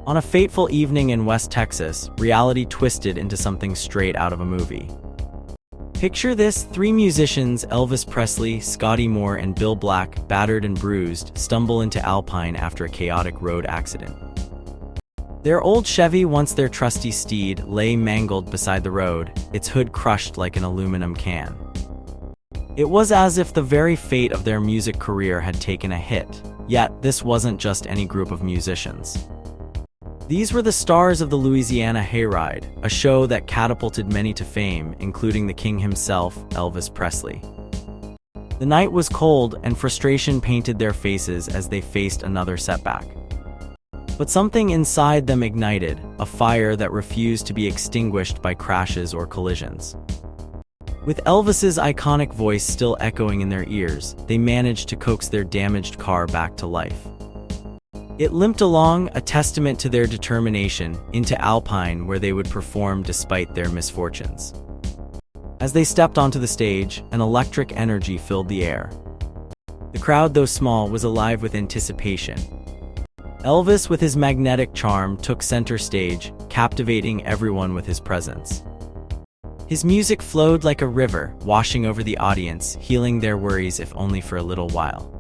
On a fateful evening in West Texas, reality twisted into something straight out of a movie. Picture this: three musicians, Elvis Presley, Scotty Moore, and Bill Black, battered and bruised, stumble into Alpine after a chaotic road accident. Their old Chevy, once their trusty steed, lay mangled beside the road, its hood crushed like an aluminum can. It was as if the very fate of their music career had taken a hit. Yet, this wasn't just any group of musicians. These were the stars of the Louisiana Hayride, a show that catapulted many to fame, including the king himself, Elvis Presley. The night was cold, and frustration painted their faces as they faced another setback. But something inside them ignited, a fire that refused to be extinguished by crashes or collisions. With Elvis's iconic voice still echoing in their ears, they managed to coax their damaged car back to life. It limped along, a testament to their determination, into Alpine, where they would perform despite their misfortunes. As they stepped onto the stage, an electric energy filled the air. The crowd, though small, was alive with anticipation. Elvis, with his magnetic charm, took center stage, captivating everyone with his presence. His music flowed like a river, washing over the audience, healing their worries if only for a little while.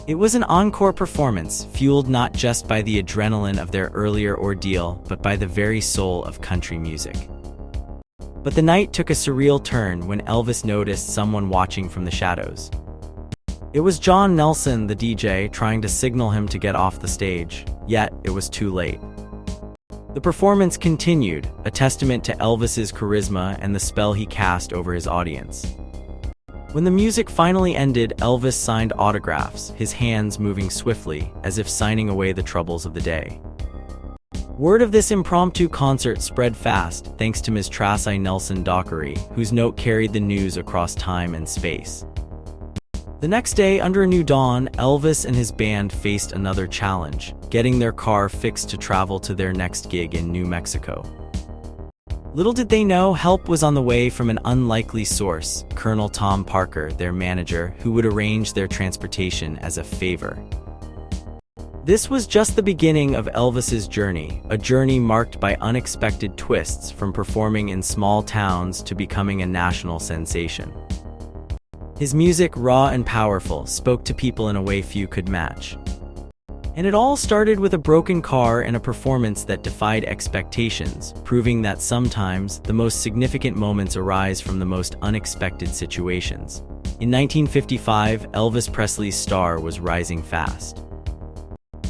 It was an encore performance, fueled not just by the adrenaline of their earlier ordeal, but by the very soul of country music. But the night took a surreal turn when Elvis noticed someone watching from the shadows. It was John Nelson, the DJ, trying to signal him to get off the stage, yet it was too late. The performance continued, a testament to Elvis's charisma and the spell he cast over his audience. When the music finally ended, Elvis signed autographs, his hands moving swiftly, as if signing away the troubles of the day. Word of this impromptu concert spread fast, thanks to Ms. Tracy Nelson Dockery, whose note carried the news across time and space. The next day, under a new dawn, Elvis and his band faced another challenge, getting their car fixed to travel to their next gig in New Mexico. Little did they know, help was on the way from an unlikely source, Colonel Tom Parker, their manager, who would arrange their transportation as a favor. This was just the beginning of Elvis's journey, a journey marked by unexpected twists, from performing in small towns to becoming a national sensation. His music, raw and powerful, spoke to people in a way few could match. And it all started with a broken car and a performance that defied expectations, proving that sometimes the most significant moments arise from the most unexpected situations. In 1955, Elvis Presley's star was rising fast.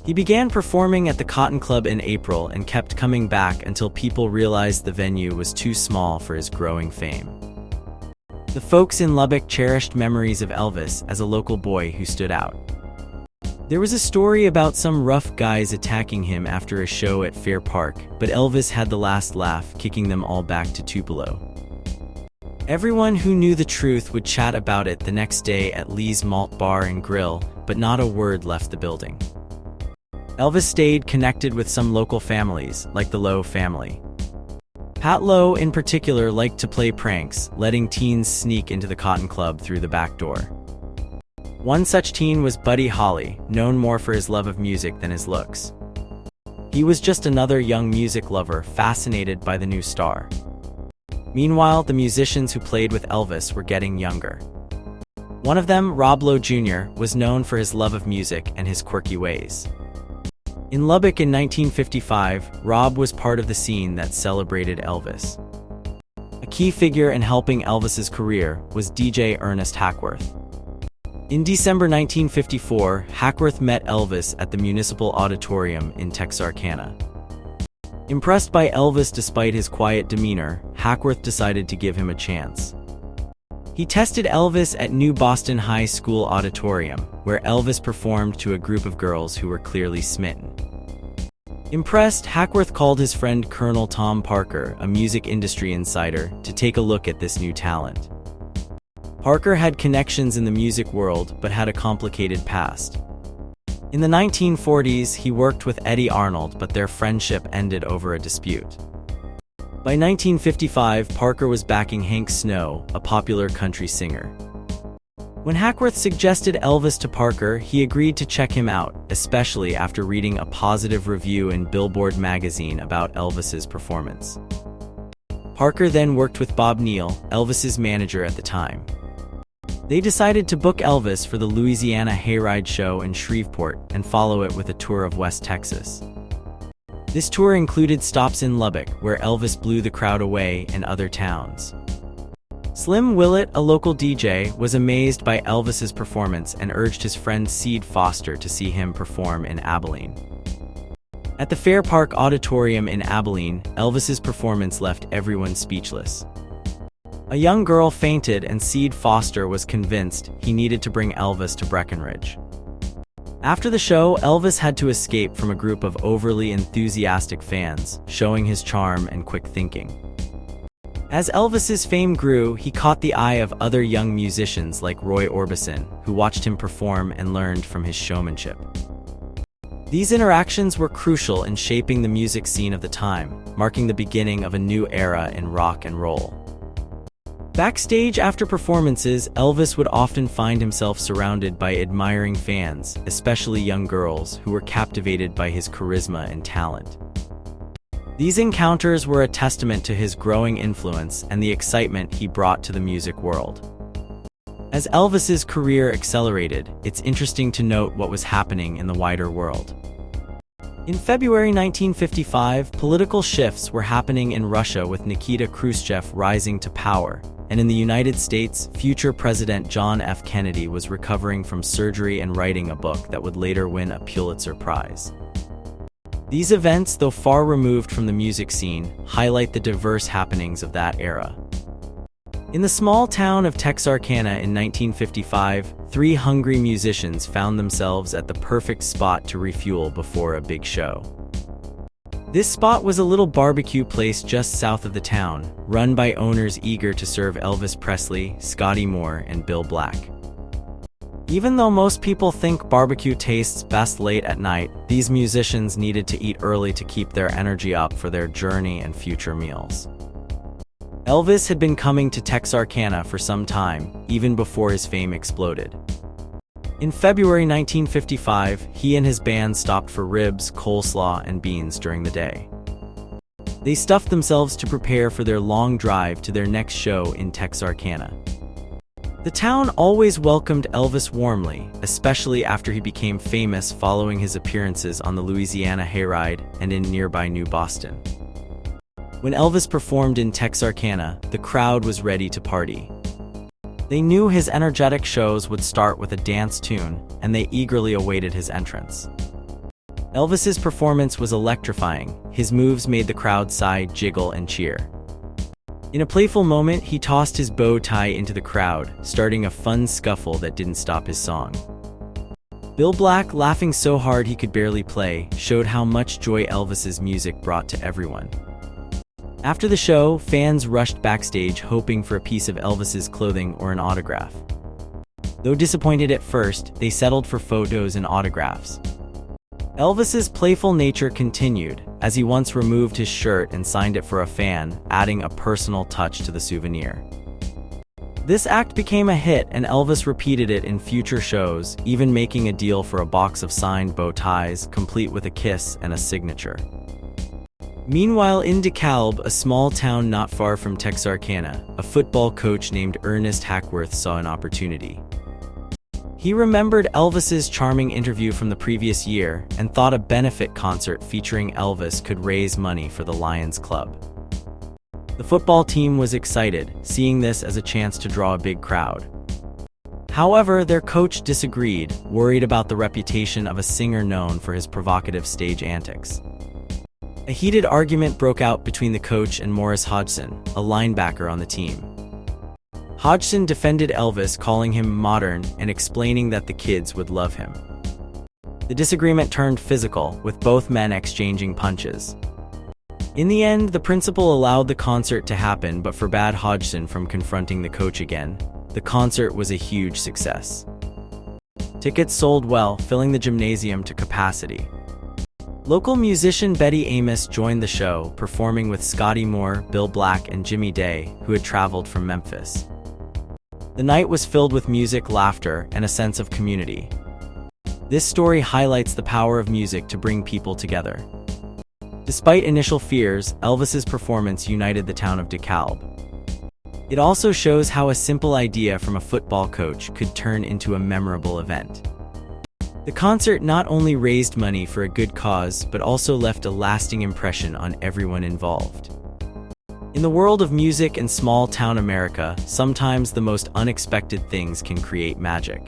He began performing at the Cotton Club in April and kept coming back until people realized the venue was too small for his growing fame. The folks in Lubbock cherished memories of Elvis as a local boy who stood out. There was a story about some rough guys attacking him after a show at Fair Park, but Elvis had the last laugh, kicking them all back to Tupelo. Everyone who knew the truth would chat about it the next day at Lee's Malt Bar and Grill, but not a word left the building. Elvis stayed connected with some local families, like the Lowe family. Pat Lowe, in particular, liked to play pranks, letting teens sneak into the Cotton Club through the back door. One such teen was Buddy Holly, known more for his love of music than his looks. He was just another young music lover fascinated by the new star. Meanwhile, the musicians who played with Elvis were getting younger. One of them, Rob Lowe Jr., was known for his love of music and his quirky ways. In Lubbock in 1955, Rob was part of the scene that celebrated Elvis. A key figure in helping Elvis's career was DJ Ernest Hackworth. In December 1954, Hackworth met Elvis at the Municipal Auditorium in Texarkana. Impressed by Elvis despite his quiet demeanor, Hackworth decided to give him a chance. He tested Elvis at New Boston High School Auditorium, where Elvis performed to a group of girls who were clearly smitten. Impressed, Hackworth called his friend Colonel Tom Parker, a music industry insider, to take a look at this new talent. Parker had connections in the music world, but had a complicated past. In the 1940s, he worked with Eddie Arnold, but their friendship ended over a dispute. By 1955, Parker was backing Hank Snow, a popular country singer. When Hackworth suggested Elvis to Parker, he agreed to check him out, especially after reading a positive review in Billboard magazine about Elvis's performance. Parker then worked with Bob Neal, Elvis's manager at the time. They decided to book Elvis for the Louisiana Hayride show in Shreveport and follow it with a tour of West Texas. This tour included stops in Lubbock, where Elvis blew the crowd away, and other towns. Slim Willett, a local DJ, was amazed by Elvis's performance and urged his friend Seed Foster to see him perform in Abilene. At the Fair Park Auditorium in Abilene, Elvis's performance left everyone speechless. A young girl fainted, and Seed Foster was convinced he needed to bring Elvis to Breckenridge. After the show, Elvis had to escape from a group of overly enthusiastic fans, showing his charm and quick thinking. As Elvis's fame grew, he caught the eye of other young musicians like Roy Orbison, who watched him perform and learned from his showmanship. These interactions were crucial in shaping the music scene of the time, marking the beginning of a new era in rock and roll. Backstage after performances, Elvis would often find himself surrounded by admiring fans, especially young girls who were captivated by his charisma and talent. These encounters were a testament to his growing influence and the excitement he brought to the music world. As Elvis's career accelerated, it's interesting to note what was happening in the wider world. In February 1955, political shifts were happening in Russia with Nikita Khrushchev rising to power, and in the United States, future President John F. Kennedy was recovering from surgery and writing a book that would later win a Pulitzer Prize. These events, though far removed from the music scene, highlight the diverse happenings of that era. In the small town of Texarkana in 1955, three hungry musicians found themselves at the perfect spot to refuel before a big show. This spot was a little barbecue place just south of the town, run by owners eager to serve Elvis Presley, Scotty Moore, and Bill Black. Even though most people think barbecue tastes best late at night, these musicians needed to eat early to keep their energy up for their journey and future meals. Elvis had been coming to Texarkana for some time, even before his fame exploded. In February 1955, he and his band stopped for ribs, coleslaw, and beans during the day. They stuffed themselves to prepare for their long drive to their next show in Texarkana. The town always welcomed Elvis warmly, especially after he became famous following his appearances on the Louisiana Hayride and in nearby New Boston. When Elvis performed in Texarkana, the crowd was ready to party. They knew his energetic shows would start with a dance tune, and they eagerly awaited his entrance. Elvis's performance was electrifying. His moves made the crowd sigh, jiggle, and cheer. In a playful moment, he tossed his bow tie into the crowd, starting a fun scuffle that didn't stop his song. Bill Black, laughing so hard he could barely play, showed how much joy Elvis's music brought to everyone. After the show, fans rushed backstage hoping for a piece of Elvis's clothing or an autograph. Though disappointed at first, they settled for photos and autographs. Elvis's playful nature continued, as he once removed his shirt and signed it for a fan, adding a personal touch to the souvenir. This act became a hit, and Elvis repeated it in future shows, even making a deal for a box of signed bow ties, complete with a kiss and a signature. Meanwhile, in DeKalb, a small town not far from Texarkana, a football coach named Ernest Hackworth saw an opportunity. He remembered Elvis's charming interview from the previous year and thought a benefit concert featuring Elvis could raise money for the Lions Club. The football team was excited, seeing this as a chance to draw a big crowd. However, their coach disagreed, worried about the reputation of a singer known for his provocative stage antics. A heated argument broke out between the coach and Morris Hodgson, a linebacker on the team. Hodgson defended Elvis, calling him modern and explaining that the kids would love him. The disagreement turned physical, with both men exchanging punches. In the end, the principal allowed the concert to happen but forbade Hodgson from confronting the coach again. The concert was a huge success. Tickets sold well, filling the gymnasium to capacity. Local musician Betty Amos joined the show, performing with Scotty Moore, Bill Black, and Jimmy Day, who had traveled from Memphis. The night was filled with music, laughter, and a sense of community. This story highlights the power of music to bring people together. Despite initial fears, Elvis's performance united the town of DeKalb. It also shows how a simple idea from a football coach could turn into a memorable event. The concert not only raised money for a good cause, but also left a lasting impression on everyone involved. In the world of music and small-town America, sometimes the most unexpected things can create magic.